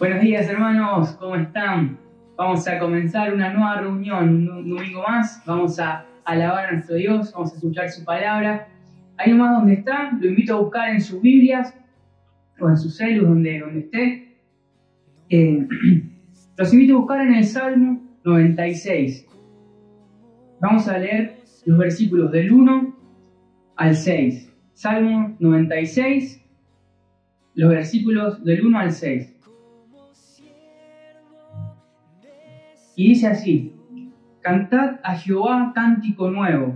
Buenos días, hermanos, ¿cómo están? Vamos a comenzar una nueva reunión, un domingo más. Vamos a alabar a nuestro Dios, vamos a escuchar su palabra. Ahí nomás donde está, lo invito a buscar en sus Biblias o en sus celus, donde esté. Los invito a buscar en el Salmo 96. Vamos a leer los versículos del 1 al 6. Salmo 96, los versículos del 1 al 6. Y dice así: Cantad a Jehová cántico nuevo,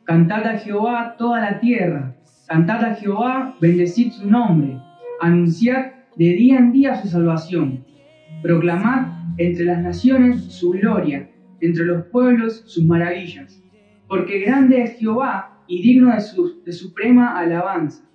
cantad a Jehová toda la tierra, cantad a Jehová, bendecid su nombre, anunciad de día en día su salvación, proclamad entre las naciones su gloria, entre los pueblos sus maravillas. Porque grande es Jehová y digno de suprema alabanza,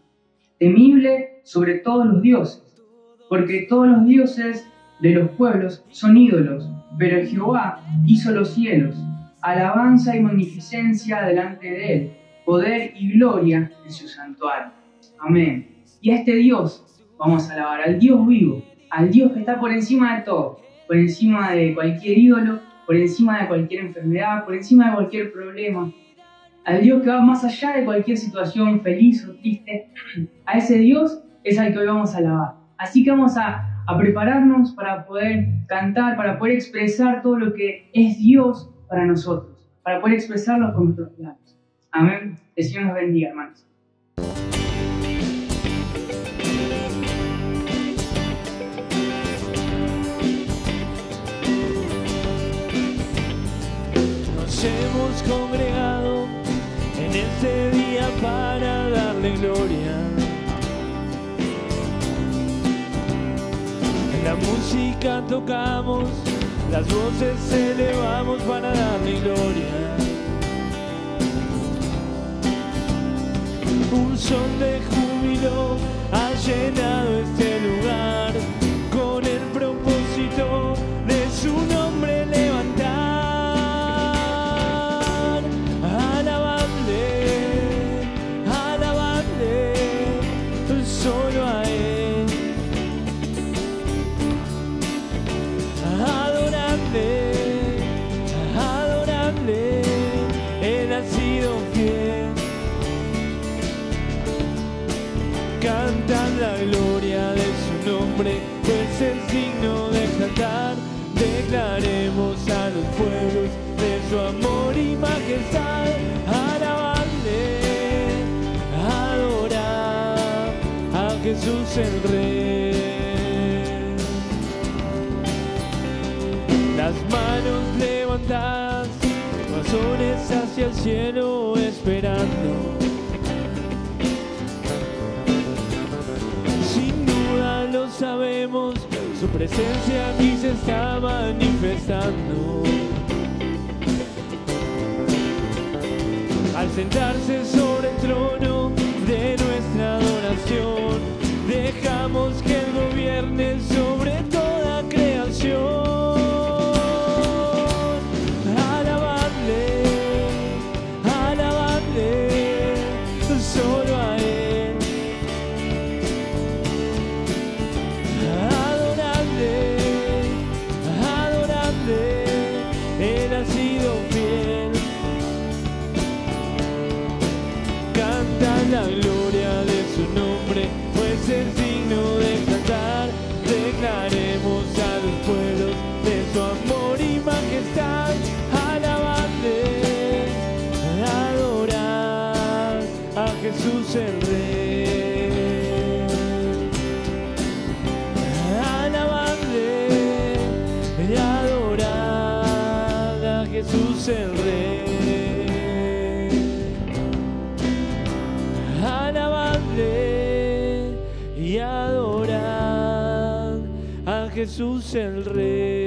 temible sobre todos los dioses, porque todos los dioses de los pueblos son ídolos, pero Jehová hizo los cielos, alabanza y magnificencia delante de él, poder y gloria en su santuario. Amén. Y a este Dios vamos a alabar, al Dios vivo, al Dios que está por encima de todo, por encima de cualquier ídolo, por encima de cualquier enfermedad, por encima de cualquier problema, al Dios que va más allá de cualquier situación feliz o triste. A ese Dios es al que hoy vamos a alabar. Así que vamos a prepararnos para poder cantar, para poder expresar todo lo que es Dios para nosotros, para poder expresarlo con nuestros labios. Amén. El Señor nos bendiga, hermanos. Nos hemos congregado en este día para darle gloria. La música tocamos, las voces elevamos para darle gloria. Un son de júbilo ha llenado este lugar, con el propósito de su nombre levantar. Alabadle, alabadle, solo a él. Adorable, él ha sido fiel. Cantan la gloria de su nombre, pues es digno de exaltar. Declaremos a los pueblos de su amor y majestad. Alabadle, adorar a Jesús el Rey. Las manos levantadas, corazones hacia el cielo esperando. Sin duda lo sabemos, su presencia aquí se está manifestando. Al sentarse sobre el trono de nuestra adoración, dejamos que él gobierne sobre toda creación. Solo a él. Adorable, adorable, él ha sido fiel. Canta la gloria de su nombre, pues es digno de cantar. Declaremos a los pueblos de su amor y majestad. Alabadle, adorar a Jesús el Rey. Alabadle y adorar a Jesús el Rey. Alabadle y adorar a Jesús el Rey.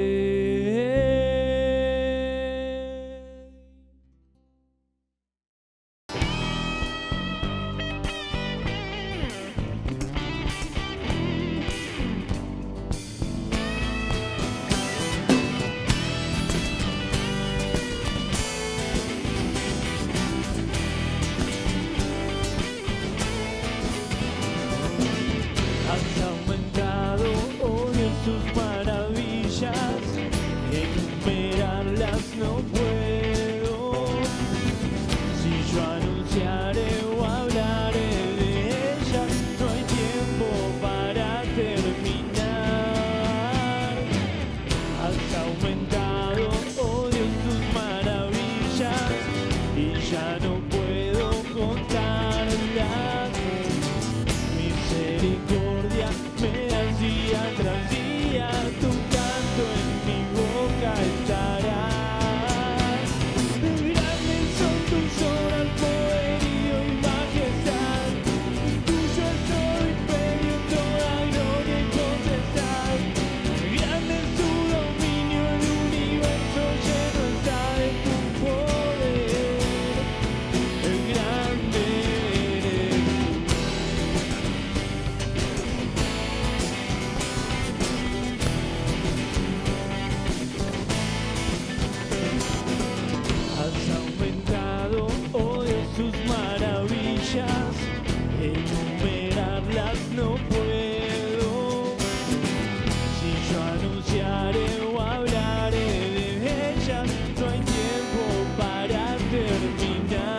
Has aumentado, oh Dios, tus manos. maravillas, enumerarlas no puedo. Si yo anunciaré o hablaré de ellas, no hay tiempo para terminar. Has aumentado, oh Dios, tus maravillas, y ya no puedo contarlas. Misericordia me das día tras día, tu canto en mi boca estará. Grandes son tus obras, poderío y majestad. Tuyo es todo imperio, toda gloria y potestad. Grande es tu dominio, el universo lleno está de tu poder. Grande eres tú. Has aumentado, oh Dios, tus maravillas, enumerarlas no puedo. Si yo anunciaré o hablaré de ellas, no hay tiempo para terminar.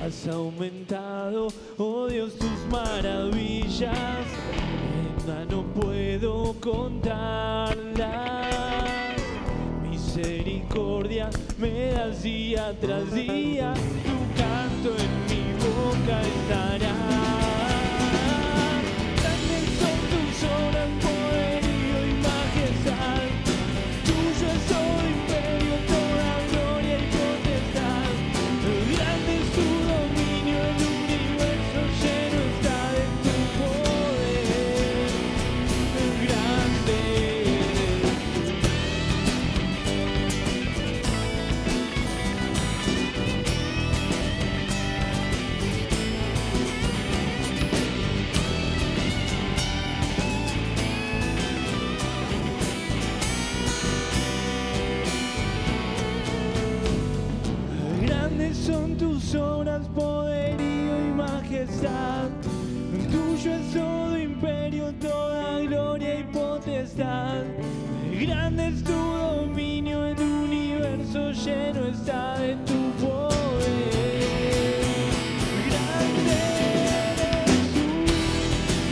Has aumentado, oh Dios, tus maravillas, ya no puedo contarlas. Misericordia me das día tras día, tu canto en mi boca estará. Grandes son tus obras, poderío y majestad. Tuyo es todo imperio, toda gloria y potestad. Grande es tu dominio, el universo lleno está de tu poder. Grande eres tú. Grandes son tus obras, poderío y majestad. Tuyo es todo imperio, toda gloria y potestad. Grande es tu dominio, el universo lleno está de tu poder. Grande eres tú,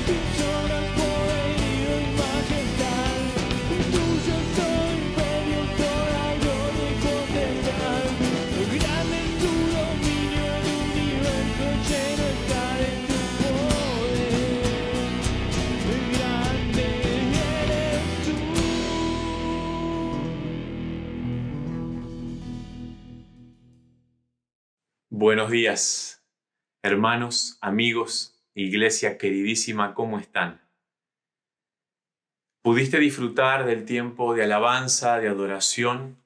tus obras, poderío y majestad. Tuyo es todo imperio, toda gloria y potestad. Grande es tu dominio, el universo lleno está de tu poder. Grande eres tú. Buenos días, hermanos, amigos, iglesia queridísima, ¿cómo están? ¿Pudiste disfrutar del tiempo de alabanza, de adoración?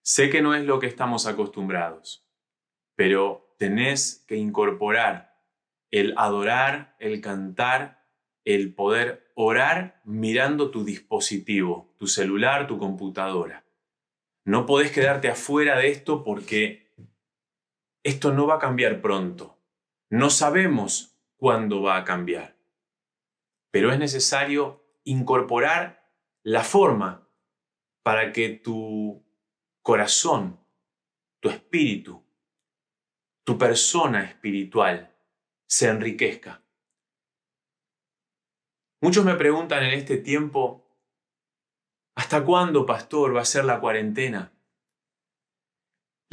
Sé que no es lo que estamos acostumbrados, pero tenés que incorporar el adorar, el cantar, el poder orar mirando tu dispositivo, tu celular, tu computadora. No podés quedarte afuera de esto porque esto no va a cambiar pronto. No sabemos cuándo va a cambiar. Pero es necesario incorporar la forma para que tu corazón, tu espíritu, tu persona espiritual se enriquezca. Muchos me preguntan en este tiempo, ¿hasta cuándo, pastor, va a ser la cuarentena?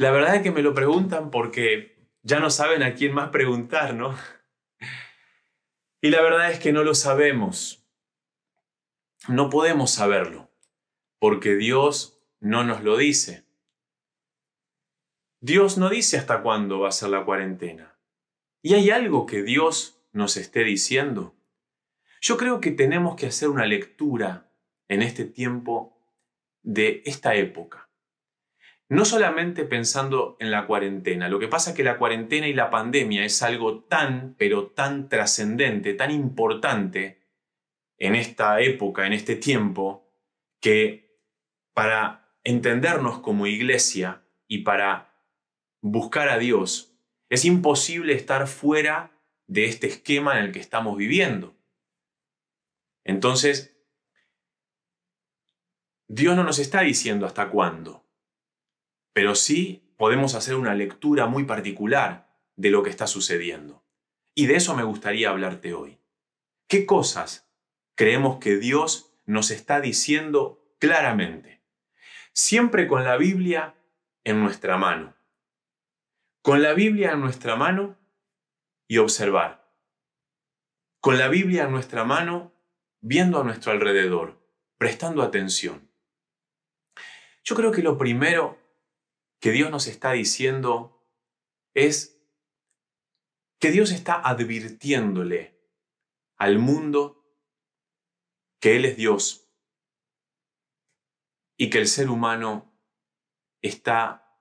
La verdad es que me lo preguntan porque ya no saben a quién más preguntar, ¿no? Y la verdad es que no lo sabemos. No podemos saberlo, porque Dios no nos lo dice. Dios no dice hasta cuándo va a ser la cuarentena. ¿Y hay algo que Dios nos esté diciendo? Yo creo que tenemos que hacer una lectura en este tiempo de esta época. No solamente pensando en la cuarentena. Lo que pasa es que la cuarentena y la pandemia es algo tan, pero tan trascendente, tan importante en esta época, en este tiempo, que para entendernos como iglesia y para buscar a Dios, es imposible estar fuera de este esquema en el que estamos viviendo. Entonces, Dios no nos está diciendo hasta cuándo, pero sí podemos hacer una lectura muy particular de lo que está sucediendo. Y de eso me gustaría hablarte hoy. ¿Qué cosas creemos que Dios nos está diciendo claramente? Siempre con la Biblia en nuestra mano. Con la Biblia en nuestra mano y observar. Con la Biblia en nuestra mano, viendo a nuestro alrededor, prestando atención. Yo creo que lo primero que Dios nos está diciendo es que Dios está advirtiéndole al mundo que Él es Dios y que el ser humano está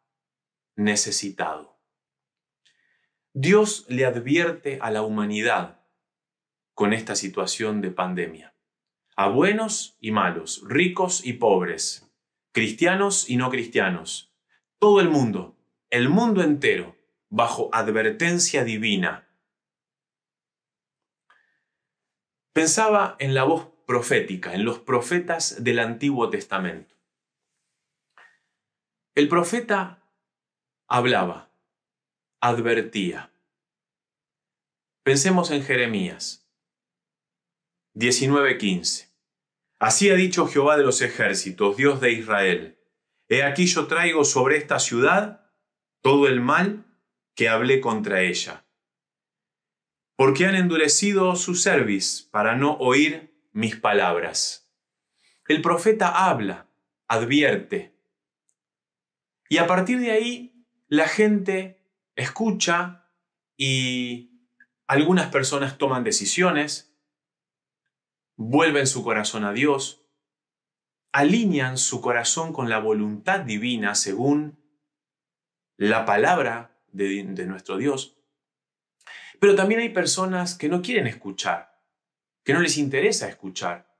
necesitado. Dios le advierte a la humanidad con esta situación de pandemia, a buenos y malos, ricos y pobres, cristianos y no cristianos, todo el mundo entero, bajo advertencia divina. Pensaba en la voz profética, en los profetas del Antiguo Testamento. El profeta hablaba, advertía. Pensemos en Jeremías 19:15. Así ha dicho Jehová de los ejércitos, Dios de Israel. He aquí yo traigo sobre esta ciudad todo el mal que hablé contra ella. Porque han endurecido su cerviz para no oír mis palabras. El profeta habla, advierte. Y a partir de ahí, la gente escucha y algunas personas toman decisiones, vuelven su corazón a Dios, alinean su corazón con la voluntad divina según la palabra de nuestro Dios. Pero también hay personas que no quieren escuchar, que no les interesa escuchar,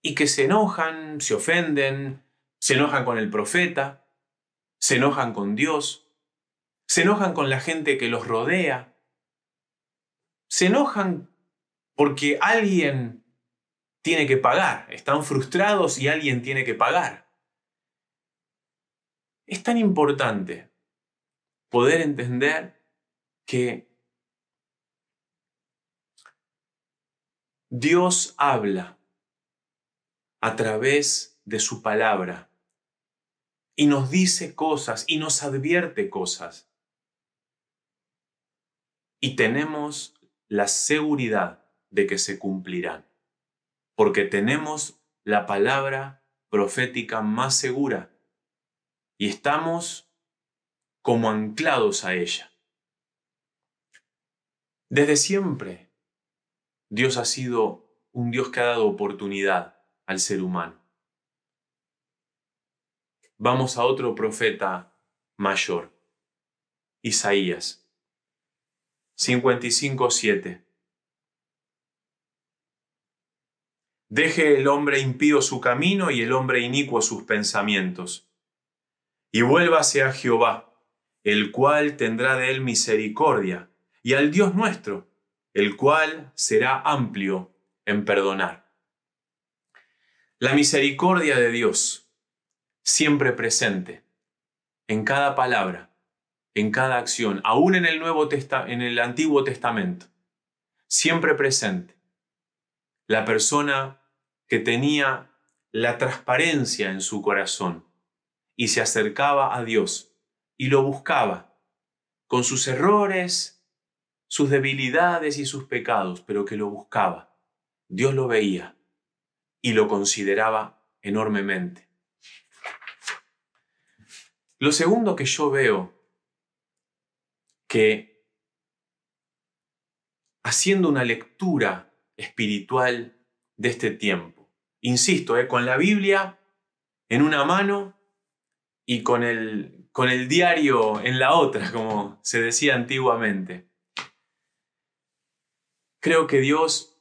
y que se enojan, se ofenden, se enojan con el profeta, se enojan con Dios, se enojan con la gente que los rodea, se enojan porque alguien tiene que pagar, están frustrados y alguien tiene que pagar. Es tan importante poder entender que Dios habla a través de su palabra y nos dice cosas y nos advierte cosas. Y tenemos la seguridad de que se cumplirán, porque tenemos la palabra profética más segura y estamos como anclados a ella. Desde siempre, Dios ha sido un Dios que ha dado oportunidad al ser humano. Vamos a otro profeta mayor, Isaías 55:7. Deje el hombre impío su camino y el hombre inicuo sus pensamientos, y vuélvase a Jehová, el cual tendrá de él misericordia, y al Dios nuestro, el cual será amplio en perdonar. La misericordia de Dios, siempre presente, en cada palabra, en cada acción, aún en el Antiguo Testamento, siempre presente. La persona que tenía la transparencia en su corazón y se acercaba a Dios y lo buscaba con sus errores, sus debilidades y sus pecados, pero que lo buscaba. Dios lo veía y lo consideraba enormemente. Lo segundo que yo veo, que haciendo una lectura espiritual de este tiempo, insisto, con la Biblia en una mano y con el diario en la otra, como se decía antiguamente. Creo que Dios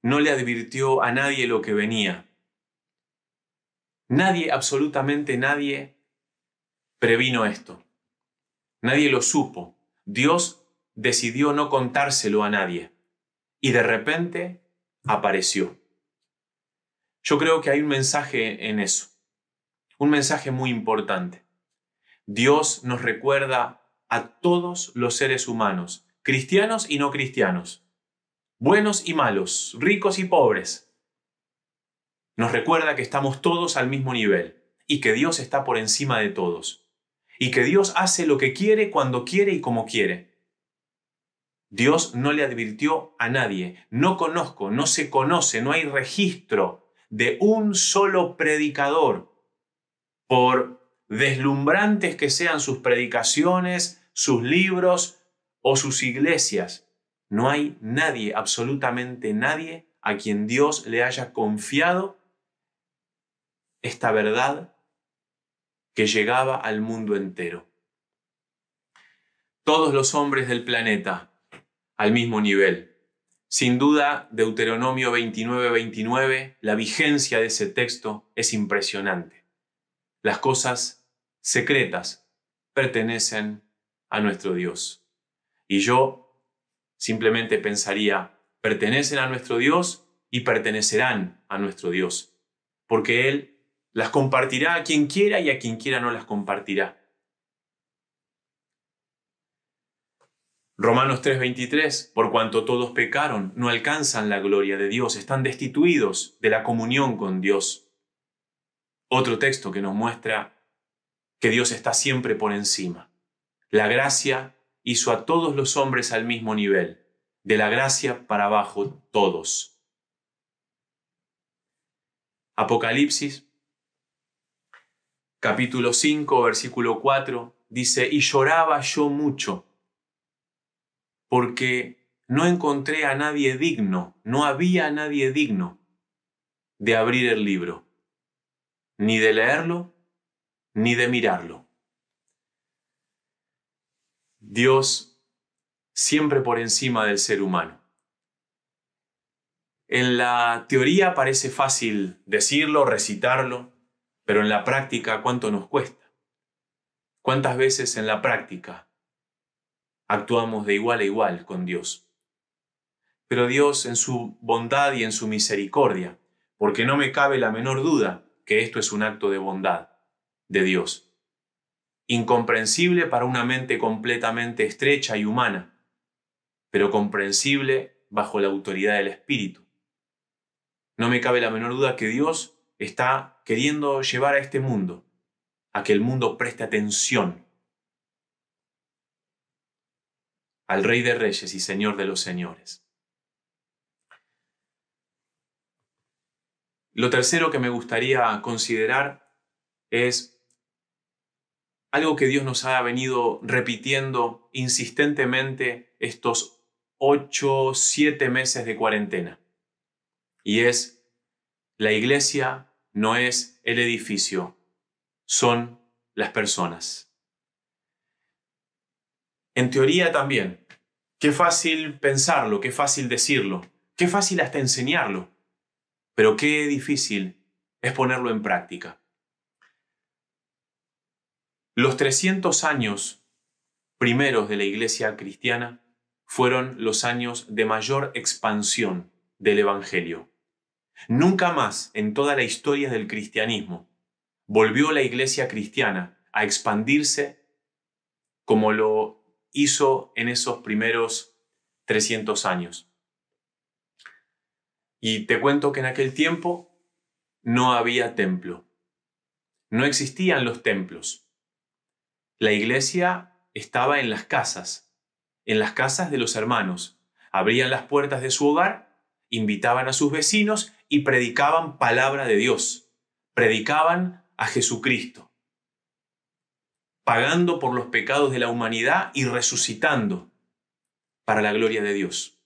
no le advirtió a nadie lo que venía. Nadie, absolutamente nadie, previno esto. Nadie lo supo. Dios decidió no contárselo a nadie. Y de repente apareció. Yo creo que hay un mensaje en eso, un mensaje muy importante. Dios nos recuerda a todos los seres humanos, cristianos y no cristianos, buenos y malos, ricos y pobres. Nos recuerda que estamos todos al mismo nivel y que Dios está por encima de todos y que Dios hace lo que quiere, cuando quiere y como quiere. Dios no le advirtió a nadie. No conozco, no se conoce, no hay registro de un solo predicador, por deslumbrantes que sean sus predicaciones, sus libros o sus iglesias. No hay nadie, absolutamente nadie, a quien Dios le haya confiado esta verdad que llegaba al mundo entero. Todos los hombres del planeta al mismo nivel. Sin duda, Deuteronomio 29:29, la vigencia de ese texto es impresionante. Las cosas secretas pertenecen a nuestro Dios. Y yo simplemente pensaría, pertenecen a nuestro Dios y pertenecerán a nuestro Dios, porque Él las compartirá a quien quiera y a quien quiera no las compartirá. Romanos 3:23, por cuanto todos pecaron, no alcanzan la gloria de Dios, están destituidos de la comunión con Dios. Otro texto que nos muestra que Dios está siempre por encima. La gracia hizo a todos los hombres al mismo nivel, de la gracia para abajo todos. Apocalipsis, capítulo 5, versículo 4, dice, y lloraba yo mucho, porque no encontré a nadie digno, no había nadie digno de abrir el libro, ni de leerlo, ni de mirarlo. Dios siempre por encima del ser humano. En la teoría parece fácil decirlo, recitarlo, pero en la práctica, ¿cuánto nos cuesta? ¿Cuántas veces en la práctica actuamos de igual a igual con Dios? Pero Dios en su bondad y en su misericordia, porque no me cabe la menor duda que esto es un acto de bondad de Dios, incomprensible para una mente completamente estrecha y humana, pero comprensible bajo la autoridad del Espíritu. No me cabe la menor duda que Dios está queriendo llevar a este mundo a que el mundo preste atención al Rey de Reyes y Señor de los Señores. Lo tercero que me gustaría considerar es algo que Dios nos ha venido repitiendo insistentemente estos 8, 7 meses de cuarentena. Y es, la iglesia no es el edificio, son las personas. En teoría también, qué fácil pensarlo, qué fácil decirlo, qué fácil hasta enseñarlo, pero qué difícil es ponerlo en práctica. Los 300 años primeros de la iglesia cristiana fueron los años de mayor expansión del Evangelio. Nunca más en toda la historia del cristianismo volvió la iglesia cristiana a expandirse como lo hizo en esos primeros 300 años. Y te cuento que en aquel tiempo no había templo. No existían los templos. La iglesia estaba en las casas de los hermanos. Abrían las puertas de su hogar, invitaban a sus vecinos y predicaban palabra de Dios. Predicaban a Jesucristo, pagando por los pecados de la humanidad y resucitando para la gloria de Dios.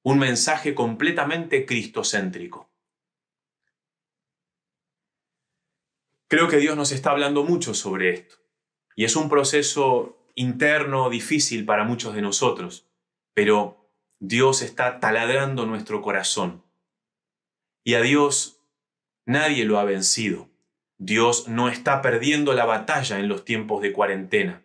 Un mensaje completamente cristocéntrico. Creo que Dios nos está hablando mucho sobre esto. Y es un proceso interno difícil para muchos de nosotros, pero Dios está taladrando nuestro corazón. Y a Dios nadie lo ha vencido. Dios no está perdiendo la batalla en los tiempos de cuarentena.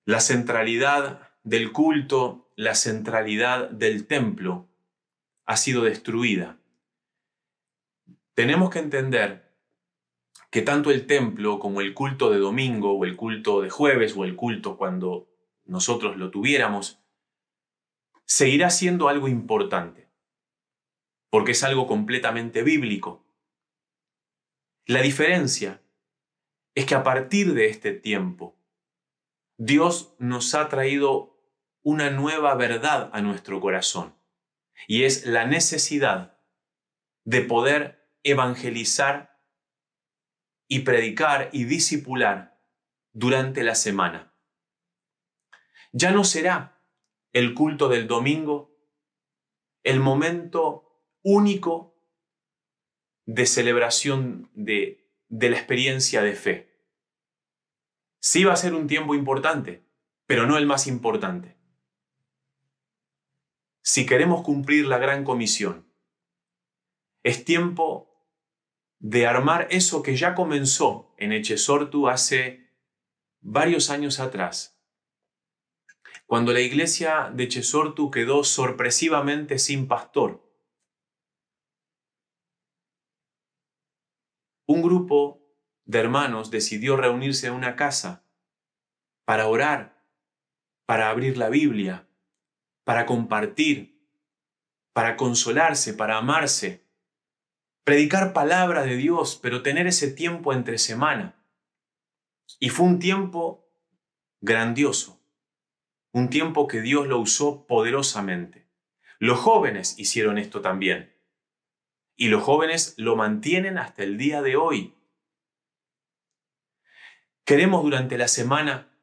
La centralidad del culto, la centralidad del templo ha sido destruida tenemos que entender que tanto el templo como el culto de domingo o el culto de jueves o el culto cuando nosotros lo tuviéramos, seguirá siendo algo importante, porque es algo completamente bíblico. La diferencia es que a partir de este tiempo, Dios nos ha traído una nueva verdad a nuestro corazón, y es la necesidad de poder evangelizar y predicar y discipular durante la semana. Ya no será el culto del domingo el momento único de celebración de la experiencia de fe. Sí va a ser un tiempo importante, pero no el más importante. Si queremos cumplir la gran comisión, es tiempo de armar eso que ya comenzó en Echesortu hace varios años atrás, cuando la iglesia de Echesortu quedó sorpresivamente sin pastor. Un grupo de hermanos decidió reunirse en una casa para orar, para abrir la Biblia, para compartir, para consolarse, para amarse, predicar palabra de Dios, pero tener ese tiempo entre semana. Y fue un tiempo grandioso, un tiempo que Dios lo usó poderosamente. Los jóvenes hicieron esto también, y los jóvenes lo mantienen hasta el día de hoy. Queremos durante la semana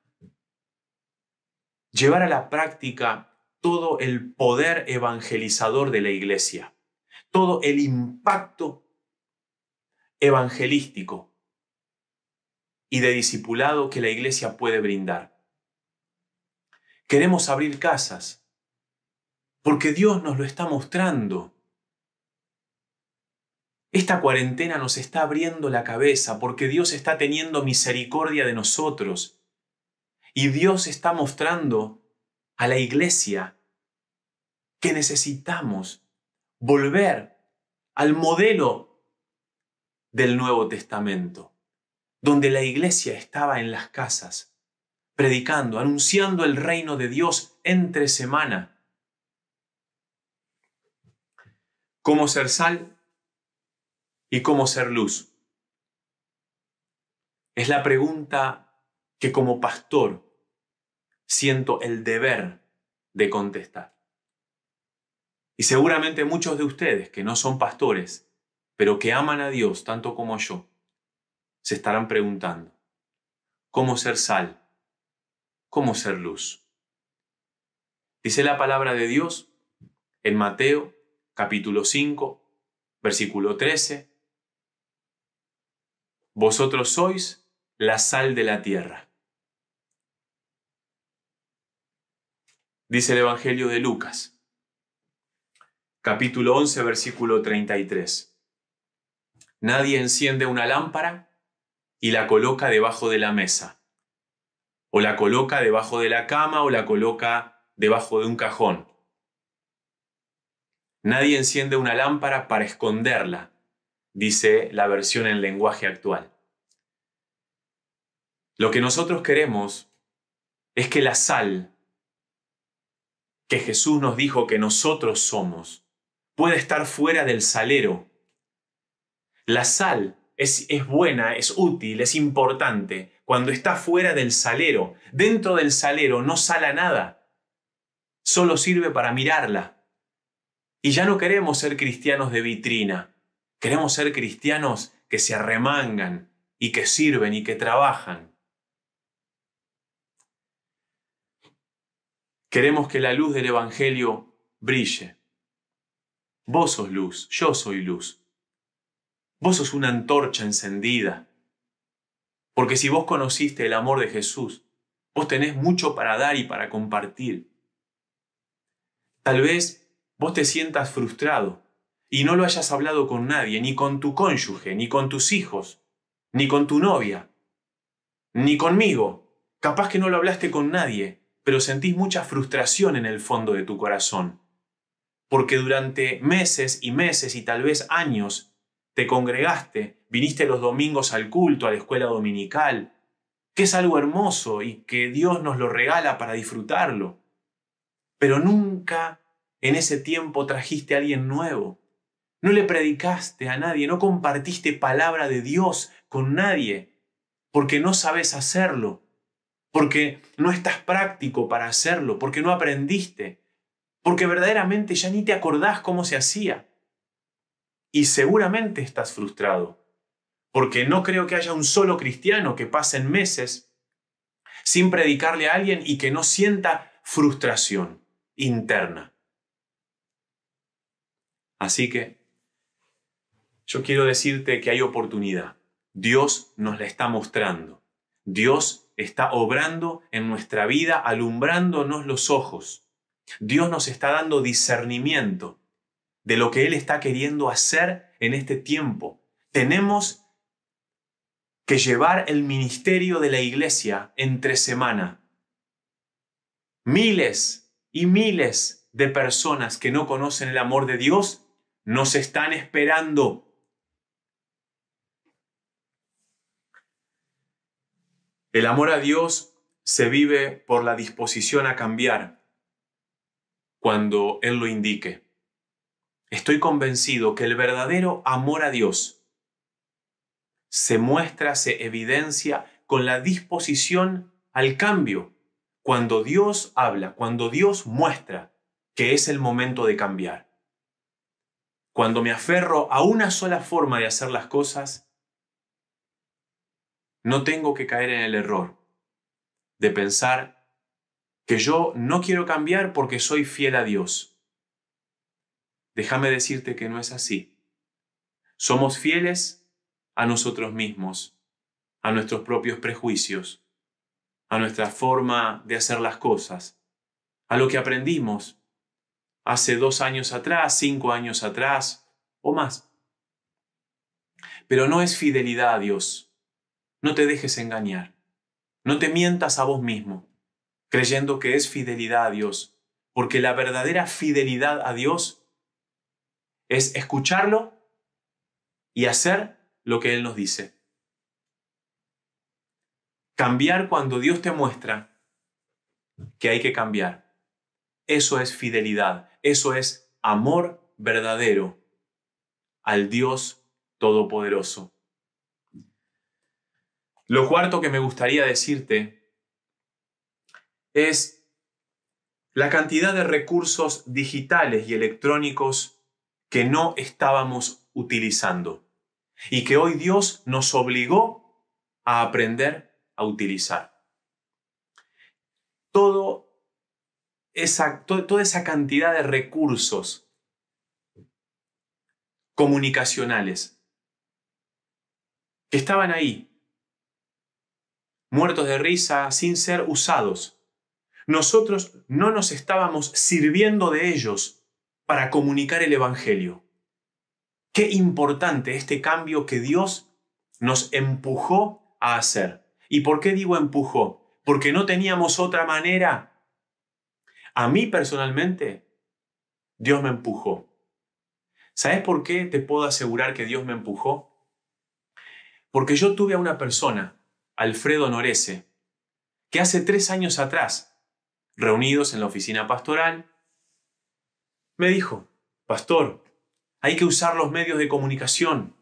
llevar a la práctica todo el poder evangelizador de la iglesia, todo el impacto evangelístico y de discipulado que la iglesia puede brindar. Queremos abrir casas porque Dios nos lo está mostrando. Esta cuarentena nos está abriendo la cabeza porque Dios está teniendo misericordia de nosotros y Dios está mostrando a la iglesia que necesitamos volver al modelo del Nuevo Testamento, donde la iglesia estaba en las casas, predicando, anunciando el reino de Dios entre semana. ¿Cómo ser sal y cómo ser luz? Es la pregunta que como pastor siento el deber de contestar. Y seguramente muchos de ustedes que no son pastores, pero que aman a Dios tanto como yo, se estarán preguntando, ¿cómo ser sal? ¿Cómo ser luz? Dice la palabra de Dios en Mateo capítulo 5, versículo 13, vosotros sois la sal de la tierra. Dice el Evangelio de Lucas, capítulo 11, versículo 33. Nadie enciende una lámpara y la coloca debajo de la mesa, o la coloca debajo de la cama, o la coloca debajo de un cajón. Nadie enciende una lámpara para esconderla, dice la versión en lenguaje actual. Lo que nosotros queremos es que la sal que Jesús nos dijo que nosotros somos pueda estar fuera del salero. La sal es buena, es útil, es importante cuando está fuera del salero. Dentro del salero no sala nada, solo sirve para mirarla. Y ya no queremos ser cristianos de vitrina, queremos ser cristianos que se arremangan y que sirven y que trabajan. Queremos que la luz del Evangelio brille. Vos sos luz, yo soy luz. Vos sos una antorcha encendida. Porque si vos conociste el amor de Jesús, vos tenés mucho para dar y para compartir. Tal vez vos te sientas frustrado y no lo hayas hablado con nadie, ni con tu cónyuge, ni con tus hijos, ni con tu novia, ni conmigo. Capaz que no lo hablaste con nadie, pero sentís mucha frustración en el fondo de tu corazón. Porque durante meses y meses y tal vez años te congregaste, viniste los domingos al culto, a la escuela dominical, que es algo hermoso y que Dios nos lo regala para disfrutarlo. Pero nunca en ese tiempo trajiste a alguien nuevo. No le predicaste a nadie, no compartiste palabra de Dios con nadie, porque no sabes hacerlo, porque no estás práctico para hacerlo, porque no aprendiste, porque verdaderamente ya ni te acordás cómo se hacía. Y seguramente estás frustrado, porque no creo que haya un solo cristiano que pasen meses sin predicarle a alguien y que no sienta frustración interna. Así que yo quiero decirte que hay oportunidad. Dios nos la está mostrando. Dios está obrando en nuestra vida, alumbrándonos los ojos. Dios nos está dando discernimiento de lo que Él está queriendo hacer en este tiempo. Tenemos que llevar el ministerio de la iglesia entre semana. Miles y miles de personas que no conocen el amor de Dios nos están esperando. El amor a Dios se vive por la disposición a cambiar cuando Él lo indique. Estoy convencido que el verdadero amor a Dios se muestra, se evidencia con la disposición al cambio. Cuando Dios habla, cuando Dios muestra que es el momento de cambiar. Cuando me aferro a una sola forma de hacer las cosas, no tengo que caer en el error de pensar que yo no quiero cambiar porque soy fiel a Dios. Déjame decirte que no es así. Somos fieles a nosotros mismos, a nuestros propios prejuicios, a nuestra forma de hacer las cosas, a lo que aprendimos hace 2 años atrás, 5 años atrás o más. Pero no es fidelidad a Dios. No te dejes engañar. No te mientas a vos mismo, creyendo que es fidelidad a Dios, porque la verdadera fidelidad a Dios es escucharlo y hacer lo que Él nos dice. Cambiar cuando Dios te muestra que hay que cambiar. Eso es fidelidad, eso es amor verdadero al Dios Todopoderoso. Lo cuarto que me gustaría decirte es la cantidad de recursos digitales y electrónicos que no estábamos utilizando y que hoy Dios nos obligó a aprender a utilizar. Toda esa cantidad de recursos comunicacionales que estaban ahí, muertos de risa, sin ser usados. Nosotros no nos estábamos sirviendo de ellos para comunicar el Evangelio. Qué importante este cambio que Dios nos empujó a hacer. ¿Y por qué digo empujó? Porque no teníamos otra manera. A mí personalmente, Dios me empujó. ¿Sabes por qué te puedo asegurar que Dios me empujó? Porque yo tuve a una persona, Alfredo Norese, que hace 3 años atrás, reunidos en la oficina pastoral, me dijo: pastor, hay que usar los medios de comunicación.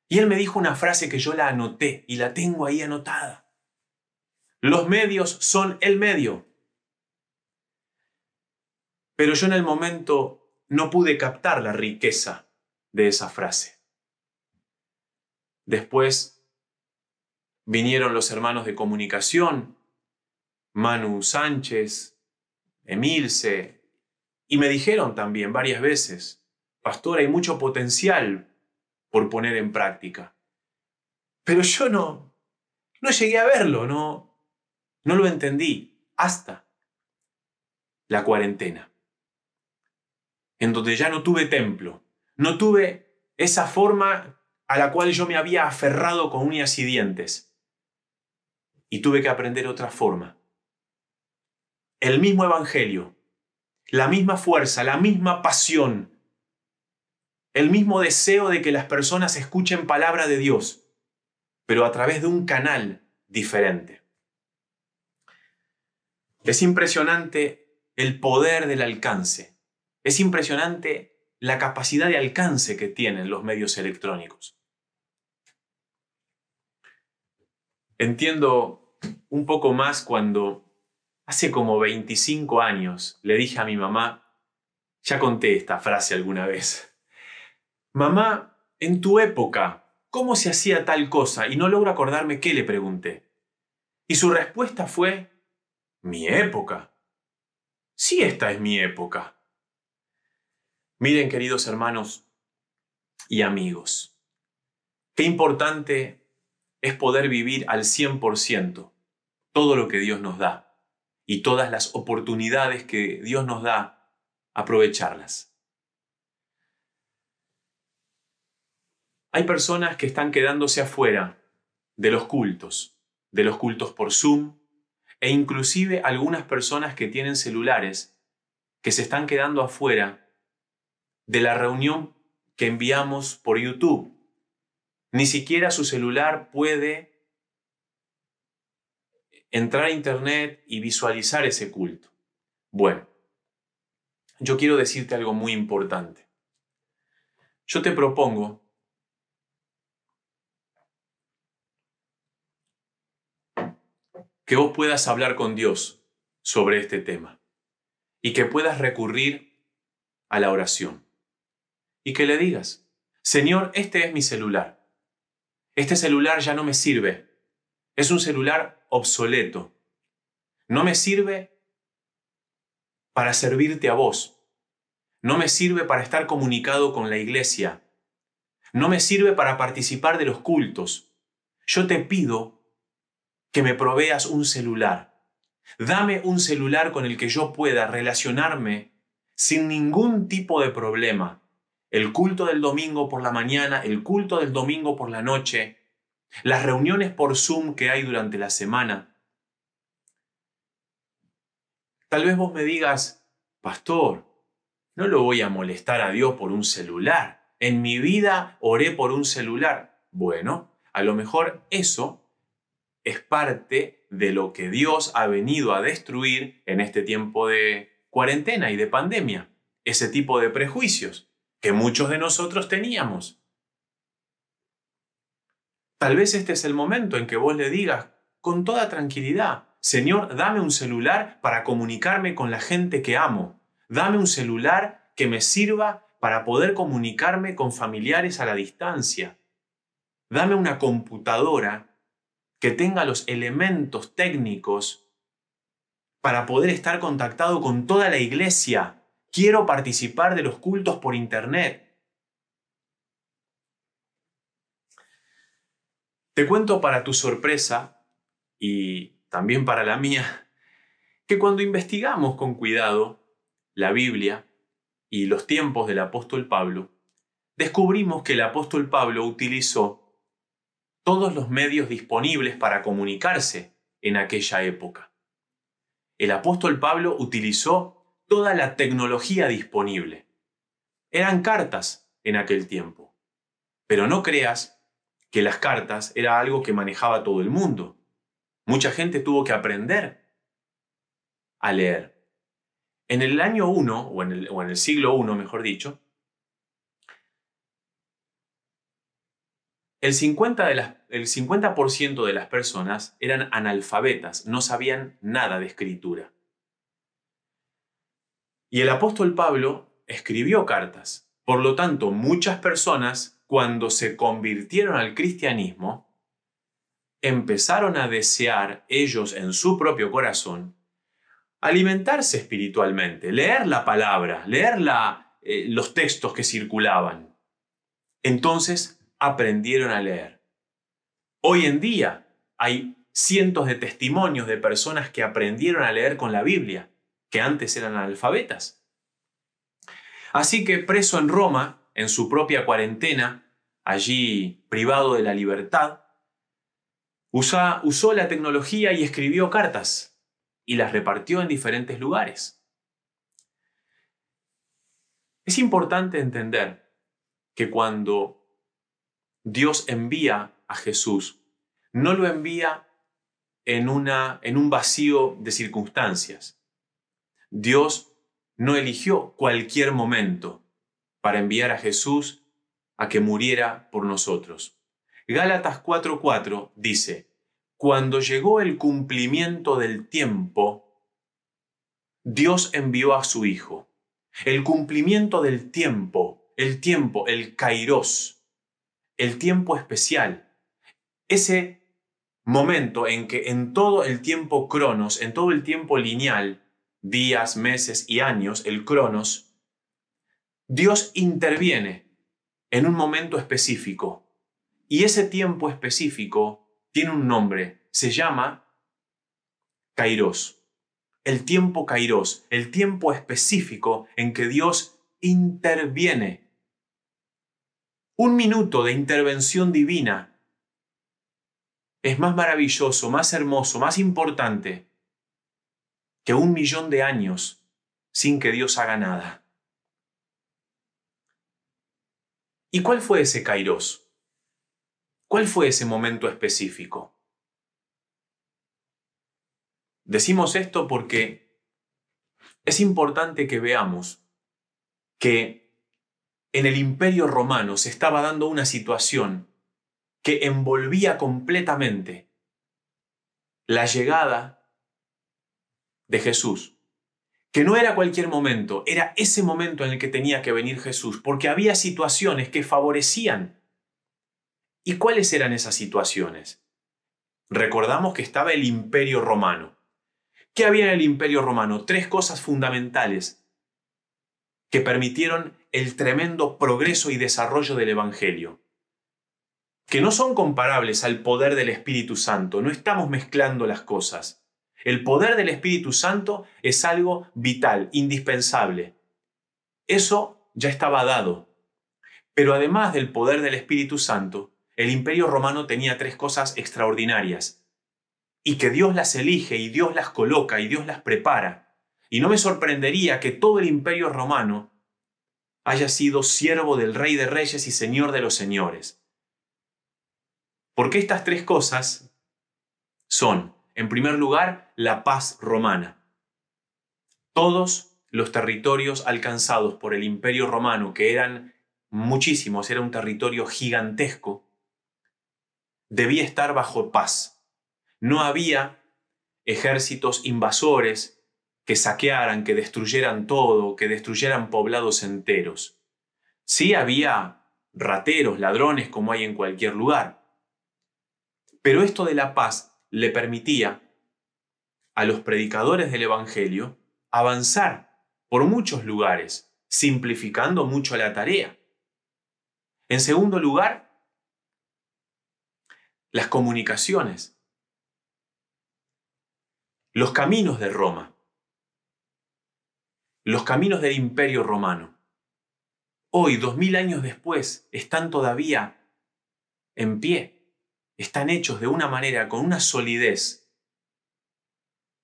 Y él me dijo una frase que yo la anoté y la tengo ahí anotada. Los medios son el medio. Pero yo en el momento no pude captar la riqueza de esa frase. Después vinieron los hermanos de comunicación, Manu Sánchez, Emilce, y me dijeron también varias veces: pastor, hay mucho potencial por poner en práctica. Pero yo no llegué a verlo, no lo entendí hasta la cuarentena, en donde ya no tuve templo, no tuve esa forma a la cual yo me había aferrado con uñas y dientes. Y tuve que aprender otra forma. El mismo evangelio, la misma fuerza, la misma pasión el mismo deseo de que las personas escuchen palabra de Dios, pero a través de un canal diferente. Es impresionante el poder del alcance. Es impresionante la capacidad de alcance que tienen los medios electrónicos. Entiendo un poco más cuando hace como 25 años le dije a mi mamá, ya conté esta frase alguna vez, mamá, en tu época, ¿cómo se hacía tal cosa? Y no logro acordarme qué le pregunté. Y su respuesta fue, ¿mi época? Sí, esta es mi época. Miren, queridos hermanos y amigos, qué importante es poder vivir al 100% todo lo que Dios nos da y todas las oportunidades que Dios nos da, aprovecharlas. Hay personas que están quedándose afuera de los cultos por Zoom, e inclusive algunas personas que tienen celulares que se están quedando afuera de la reunión que enviamos por YouTube. Ni siquiera su celular puede entrar a internet y visualizar ese culto. Bueno, yo quiero decirte algo muy importante. Yo te propongo que vos puedas hablar con Dios sobre este tema y que puedas recurrir a la oración y que le digas, Señor, este es mi celular. Este celular ya no me sirve. Es un celular obsoleto. No me sirve para servirte a vos. No me sirve para estar comunicado con la iglesia. No me sirve para participar de los cultos. Yo te pido que me proveas un celular. Dame un celular con el que yo pueda relacionarme sin ningún tipo de problema. El culto del domingo por la mañana, el culto del domingo por la noche, las reuniones por Zoom que hay durante la semana. Tal vez vos me digas, pastor, no lo voy a molestar a Dios por un celular. En mi vida oré por un celular. Bueno, a lo mejor eso es parte de lo que Dios ha venido a destruir en este tiempo de cuarentena y de pandemia. Ese tipo de prejuicios que muchos de nosotros teníamos. Tal vez este es el momento en que vos le digas con toda tranquilidad, Señor, dame un celular para comunicarme con la gente que amo. Dame un celular que me sirva para poder comunicarme con familiares a la distancia. Dame una computadora que tenga los elementos técnicos para poder estar contactado con toda la iglesia. Quiero participar de los cultos por internet. Te cuento para tu sorpresa y también para la mía, que cuando investigamos con cuidado la Biblia y los tiempos del apóstol Pablo, descubrimos que el apóstol Pablo utilizó todos los medios disponibles para comunicarse en aquella época. El apóstol Pablo utilizó toda la tecnología disponible. Eran cartas en aquel tiempo. Pero no creas que las cartas era algo que manejaba todo el mundo. Mucha gente tuvo que aprender a leer. En el año 1, o en el siglo 1, mejor dicho, el 50% de las personas eran analfabetas, no sabían nada de escritura. Y el apóstol Pablo escribió cartas. Por lo tanto, muchas personas, cuando se convirtieron al cristianismo, empezaron a desear ellos en su propio corazón alimentarse espiritualmente, leer la palabra, leer los textos que circulaban. Entonces aprendieron a leer. Hoy en día hay cientos de testimonios de personas que aprendieron a leer con la Biblia, que antes eran analfabetas. Así que preso en Roma, en su propia cuarentena, allí privado de la libertad, usó la tecnología y escribió cartas y las repartió en diferentes lugares. Es importante entender que cuando Dios envía a Jesús, no lo envía en un vacío de circunstancias. Dios no eligió cualquier momento para enviar a Jesús a que muriera por nosotros. Gálatas 4:4 dice: cuando llegó el cumplimiento del tiempo, Dios envió a su Hijo. El cumplimiento del tiempo, el kairos, el tiempo especial, ese momento en que en todo el tiempo cronos, en todo el tiempo lineal, días, meses y años, el cronos, Dios interviene en un momento específico. Y ese tiempo específico tiene un nombre, se llama kairos. El tiempo kairos, el tiempo específico en que Dios interviene. Un minuto de intervención divina es más maravilloso, más hermoso, más importante que 1.000.000 de años sin que Dios haga nada. ¿Y cuál fue ese kairos? ¿Cuál fue ese momento específico? Decimos esto porque es importante que veamos que en el Imperio Romano se estaba dando una situación que envolvía completamente la llegada de Jesús, que no era cualquier momento, era ese momento en el que tenía que venir Jesús, porque había situaciones que favorecían. ¿Y cuáles eran esas situaciones? Recordamos que estaba el Imperio Romano. ¿Qué había en el Imperio Romano? 3 cosas fundamentales que permitieron el tremendo progreso y desarrollo del Evangelio, que no son comparables al poder del Espíritu Santo. No estamos mezclando las cosas. El poder del Espíritu Santo es algo vital, indispensable. Eso ya estaba dado. Pero además del poder del Espíritu Santo, el Imperio Romano tenía 3 cosas extraordinarias, y que Dios las elige, y Dios las coloca, y Dios las prepara. Y no me sorprendería que todo el Imperio Romano haya sido siervo del Rey de Reyes y Señor de los Señores. Porque estas 3 cosas son, en primer lugar, la paz romana. Todos los territorios alcanzados por el Imperio Romano, que eran muchísimos, era un territorio gigantesco, debía estar bajo paz. No había ejércitos invasores que saquearan, que destruyeran todo, que destruyeran poblados enteros. Sí había rateros, ladrones, como hay en cualquier lugar. Pero esto de la paz le permitía a los predicadores del Evangelio avanzar por muchos lugares, simplificando mucho la tarea. En segundo lugar, las comunicaciones. Los caminos de Roma, los caminos del Imperio Romano, hoy, 2000 años después, están todavía en pie, están hechos de una manera, con una solidez,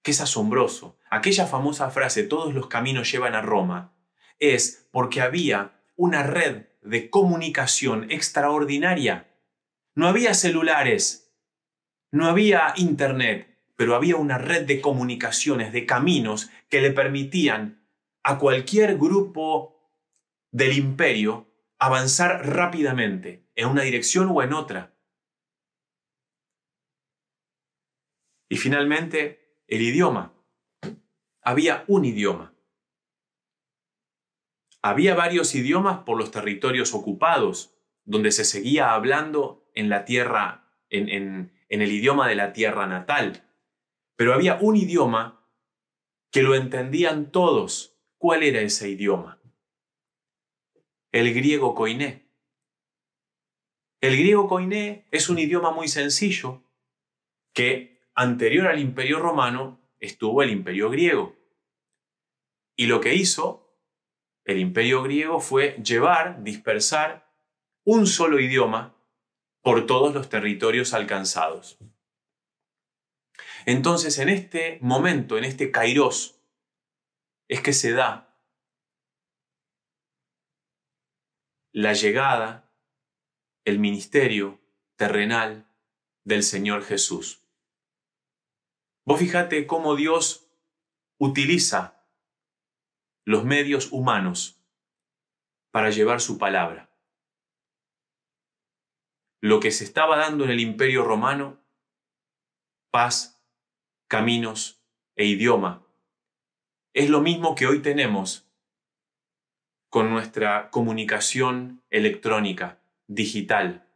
que es asombroso. Aquella famosa frase, todos los caminos llevan a Roma, es porque había una red de comunicación extraordinaria. No había celulares, no había internet, pero había una red de comunicaciones, de caminos que le permitían a cualquier grupo del imperio avanzar rápidamente en una dirección o en otra. Y finalmente, el idioma. Había un idioma. Había varios idiomas por los territorios ocupados, donde se seguía hablando en la tierra, en el idioma de la tierra natal. Pero había un idioma que lo entendían todos. ¿Cuál era ese idioma? El griego koiné. El griego koiné es un idioma muy sencillo que anterior al Imperio Romano estuvo el Imperio Griego. Y lo que hizo el Imperio Griego fue dispersar un solo idioma por todos los territorios alcanzados. Entonces, en este momento, en este kairos, es que se da la llegada, el ministerio terrenal del Señor Jesús. Vos fíjate cómo Dios utiliza los medios humanos para llevar su palabra. Lo que se estaba dando en el Imperio Romano, paz, caminos e idioma, es lo mismo que hoy tenemos con nuestra comunicación electrónica, digital.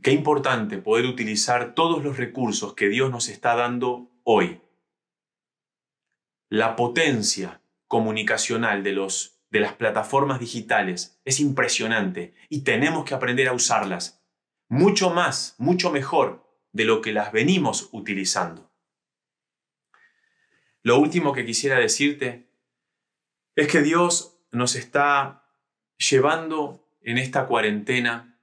Qué importante poder utilizar todos los recursos que Dios nos está dando hoy. La potencia comunicacional de las plataformas digitales es impresionante y tenemos que aprender a usarlas mucho más, mucho mejor de lo que las venimos utilizando. Lo último que quisiera decirte es que Dios nos está llevando en esta cuarentena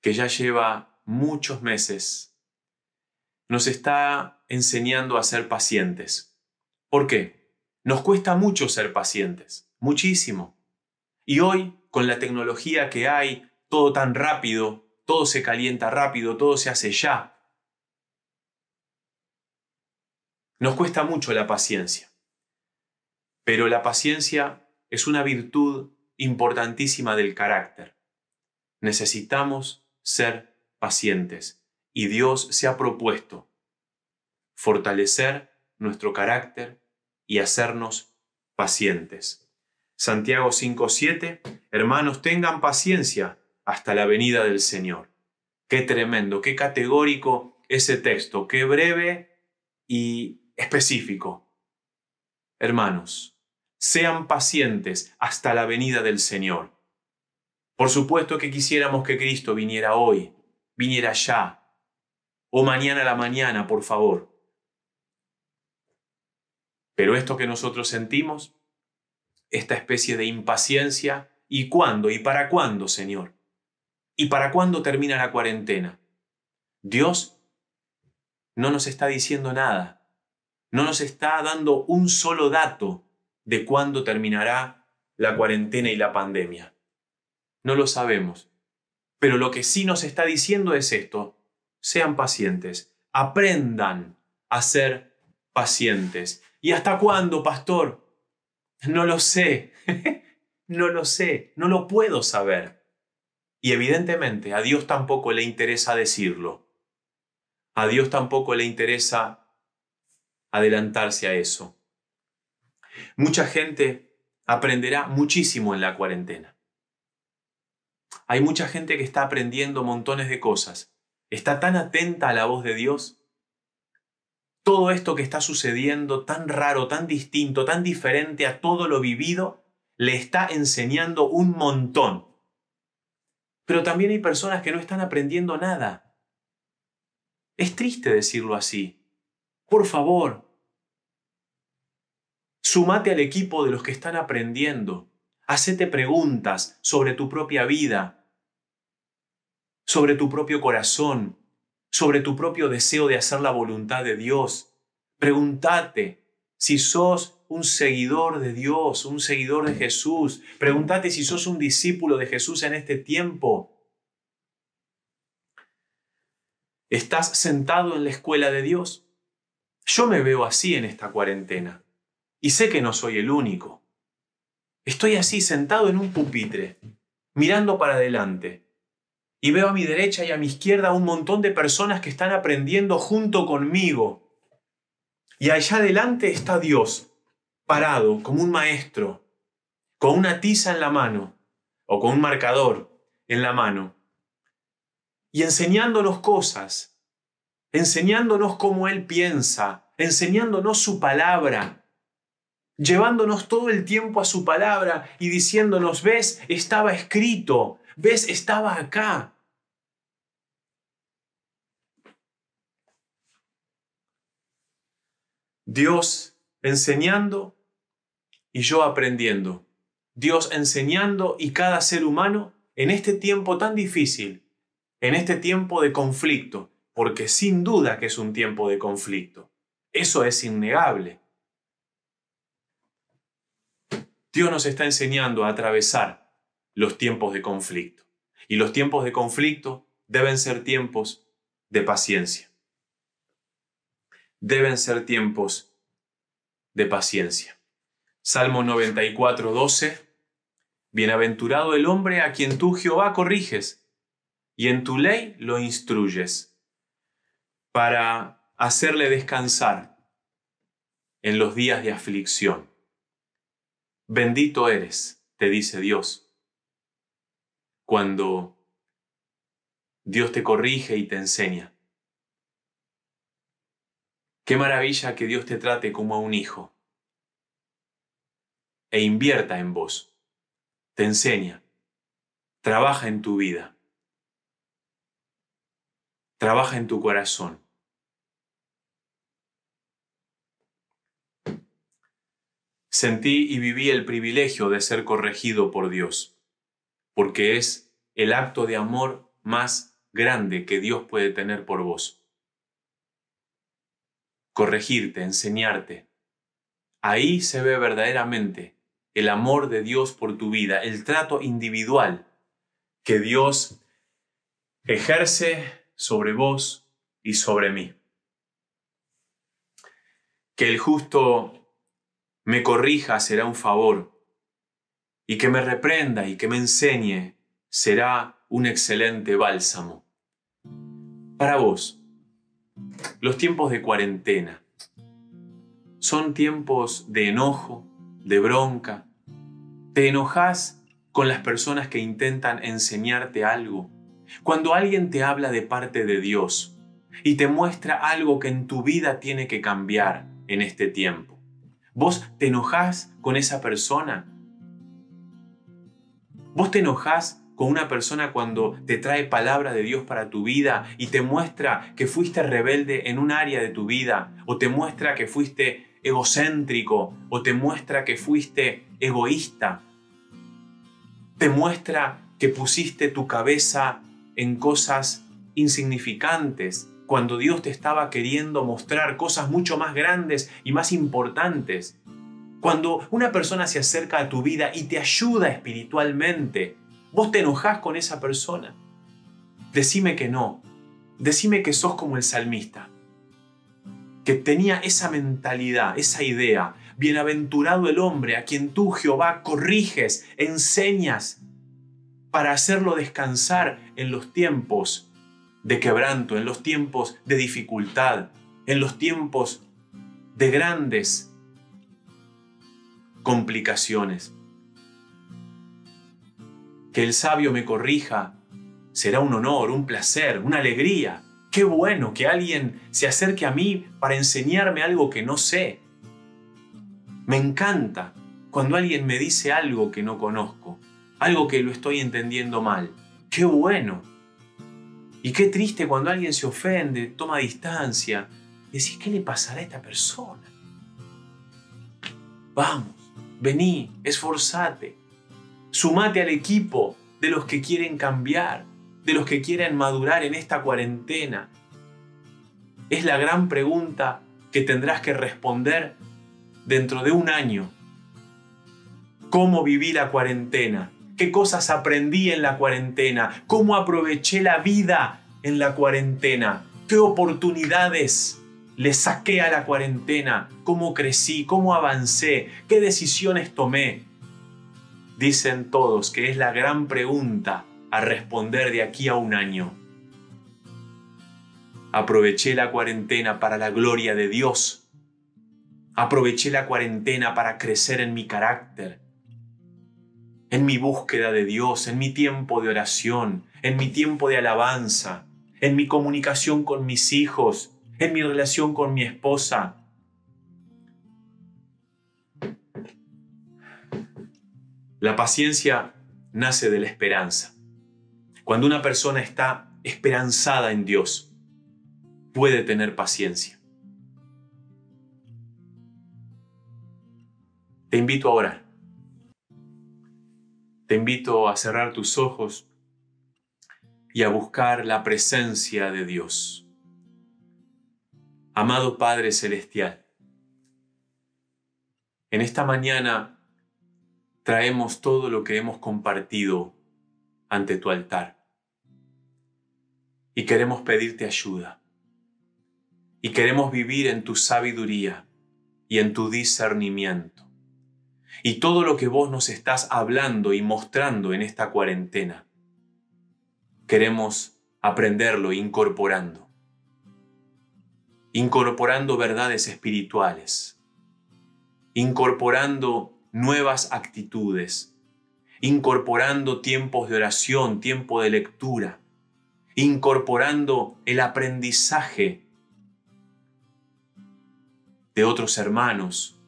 que ya lleva muchos meses, nos está enseñando a ser pacientes. ¿Por qué? Nos cuesta mucho ser pacientes, muchísimo. Y hoy, con la tecnología que hay, todo tan rápido, todo se calienta rápido, todo se hace ya. Nos cuesta mucho la paciencia. Pero la paciencia es una virtud importantísima del carácter. Necesitamos ser pacientes y Dios se ha propuesto fortalecer nuestro carácter y hacernos pacientes. Santiago 5:7, hermanos, tengan paciencia hasta la venida del Señor. Qué tremendo, qué categórico ese texto, qué breve y específico. Hermanos, sean pacientes hasta la venida del Señor. Por supuesto que quisiéramos que Cristo viniera hoy, viniera ya, o mañana a la mañana, por favor. Pero esto que nosotros sentimos, esta especie de impaciencia, ¿y cuándo? ¿Y para cuándo, Señor? ¿Y para cuándo termina la cuarentena? Dios no nos está diciendo nada, no nos está dando un solo dato de cuándo terminará la cuarentena y la pandemia. No lo sabemos, pero lo que sí nos está diciendo es esto: sean pacientes, aprendan a ser pacientes. ¿Y hasta cuándo, pastor? No lo sé, no lo sé, no lo puedo saber. Y evidentemente a Dios tampoco le interesa decirlo. A Dios tampoco le interesa adelantarse a eso. Mucha gente aprenderá muchísimo en la cuarentena. Hay mucha gente que está aprendiendo montones de cosas. Está tan atenta a la voz de Dios. Todo esto que está sucediendo, tan raro, tan distinto, tan diferente a todo lo vivido, le está enseñando un montón. Pero también hay personas que no están aprendiendo nada. Es triste decirlo así. Por favor, sumate al equipo de los que están aprendiendo. Hacete preguntas sobre tu propia vida, sobre tu propio corazón, sobre tu propio deseo de hacer la voluntad de Dios. Pregúntate si sos un seguidor de Dios, un seguidor de Jesús. Pregúntate si sos un discípulo de Jesús en este tiempo. ¿Estás sentado en la escuela de Dios? Yo me veo así en esta cuarentena y sé que no soy el único. Estoy así sentado en un pupitre, mirando para adelante, y veo a mi derecha y a mi izquierda un montón de personas que están aprendiendo junto conmigo. Y allá adelante está Dios, parado como un maestro, con una tiza en la mano, o con un marcador en la mano, y enseñándonos cosas, enseñándonos cómo Él piensa, enseñándonos su palabra, llevándonos todo el tiempo a su palabra y diciéndonos, ves, estaba escrito, ves, estaba acá. Dios enseñando y yo aprendiendo. Dios enseñando y cada ser humano en este tiempo tan difícil, en este tiempo de conflicto, porque sin duda que es un tiempo de conflicto. Eso es innegable. Dios nos está enseñando a atravesar los tiempos de conflicto. Y los tiempos de conflicto deben ser tiempos de paciencia. Deben ser tiempos de paciencia. Salmo 94, 12. Bienaventurado el hombre a quien tú, Jehová, corriges, y en tu ley lo instruyes, para hacerle descansar en los días de aflicción. Bendito eres, te dice Dios, cuando Dios te corrige y te enseña. Qué maravilla que Dios te trate como a un hijo e invierta en vos. Te enseña, trabaja en tu vida, trabaja en tu corazón. Sentí y viví el privilegio de ser corregido por Dios, porque es el acto de amor más grande que Dios puede tener por vos. Corregirte, enseñarte. Ahí se ve verdaderamente el amor de Dios por tu vida, el trato individual que Dios ejerce sobre vos y sobre mí. Que el justo me corrija será un favor, y que me reprenda y que me enseñe será un excelente bálsamo. Para vos, los tiempos de cuarentena son tiempos de enojo, de bronca. ¿Te enojás con las personas que intentan enseñarte algo? Cuando alguien te habla de parte de Dios y te muestra algo que en tu vida tiene que cambiar en este tiempo, ¿vos te enojás con esa persona? ¿Vos te enojás con una persona cuando te trae palabra de Dios para tu vida y te muestra que fuiste rebelde en un área de tu vida, o te muestra que fuiste egocéntrico, o te muestra que fuiste egoísta? Te muestra que pusiste tu cabeza en cosas insignificantes cuando Dios te estaba queriendo mostrar cosas mucho más grandes y más importantes. Cuando una persona se acerca a tu vida y te ayuda espiritualmente, ¿vos te enojás con esa persona? Decime que no. Decime que sos como el salmista, que tenía esa mentalidad, esa idea. Bienaventurado el hombre a quien tú, Jehová, corriges, enseñas, para hacerlo descansar en los tiempos de quebranto, en los tiempos de dificultad, en los tiempos de grandes complicaciones. Que el sabio me corrija será un honor, un placer, una alegría. Qué bueno que alguien se acerque a mí para enseñarme algo que no sé. Me encanta cuando alguien me dice algo que no conozco, algo que lo estoy entendiendo mal. ¡Qué bueno! Y qué triste cuando alguien se ofende, toma distancia. Decís, ¿qué le pasará a esta persona? Vamos, vení, esforzate. Sumate al equipo de los que quieren cambiar, de los que quieren madurar en esta cuarentena. Es la gran pregunta que tendrás que responder dentro de un año. ¿Cómo viví la cuarentena? ¿Qué cosas aprendí en la cuarentena? ¿Cómo aproveché la vida en la cuarentena? ¿Qué oportunidades le saqué a la cuarentena? ¿Cómo crecí? ¿Cómo avancé? ¿Qué decisiones tomé? Dicen todos que es la gran pregunta a responder de aquí a un año. Aproveché la cuarentena para la gloria de Dios. Aproveché la cuarentena para crecer en mi carácter, en mi búsqueda de Dios, en mi tiempo de oración, en mi tiempo de alabanza, en mi comunicación con mis hijos, en mi relación con mi esposa. La paciencia nace de la esperanza. Cuando una persona está esperanzada en Dios, puede tener paciencia. Te invito a orar. Te invito a cerrar tus ojos y a buscar la presencia de Dios. Amado Padre Celestial, en esta mañana traemos todo lo que hemos compartido ante tu altar. Y queremos pedirte ayuda. Y queremos vivir en tu sabiduría y en tu discernimiento. Y todo lo que vos nos estás hablando y mostrando en esta cuarentena, queremos aprenderlo incorporando. Incorporando verdades espirituales. Incorporando nuevas actitudes. Incorporando tiempos de oración, tiempo de lectura. Incorporando el aprendizaje de otros hermanos.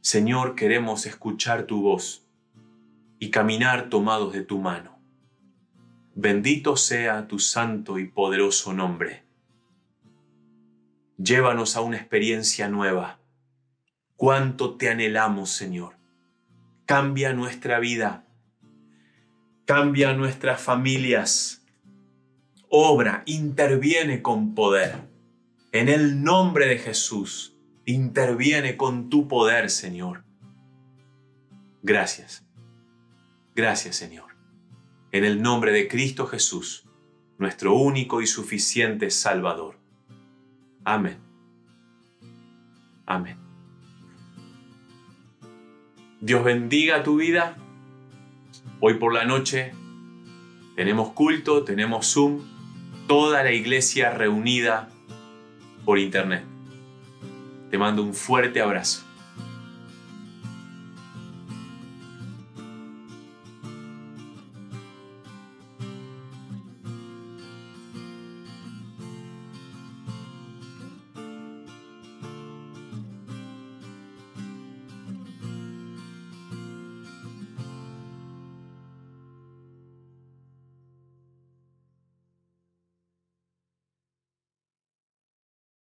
Señor, queremos escuchar tu voz y caminar tomados de tu mano. Bendito sea tu santo y poderoso nombre. Llévanos a una experiencia nueva. Cuánto te anhelamos, Señor. Cambia nuestra vida. Cambia nuestras familias. Obra, interviene con poder. En el nombre de Jesús, interviene con tu poder, Señor. Gracias. Gracias, Señor. En el nombre de Cristo Jesús, nuestro único y suficiente Salvador. Amén. Amén. Dios bendiga tu vida. Hoy por la noche tenemos culto, tenemos Zoom, toda la iglesia reunida por internet. Te mando un fuerte abrazo.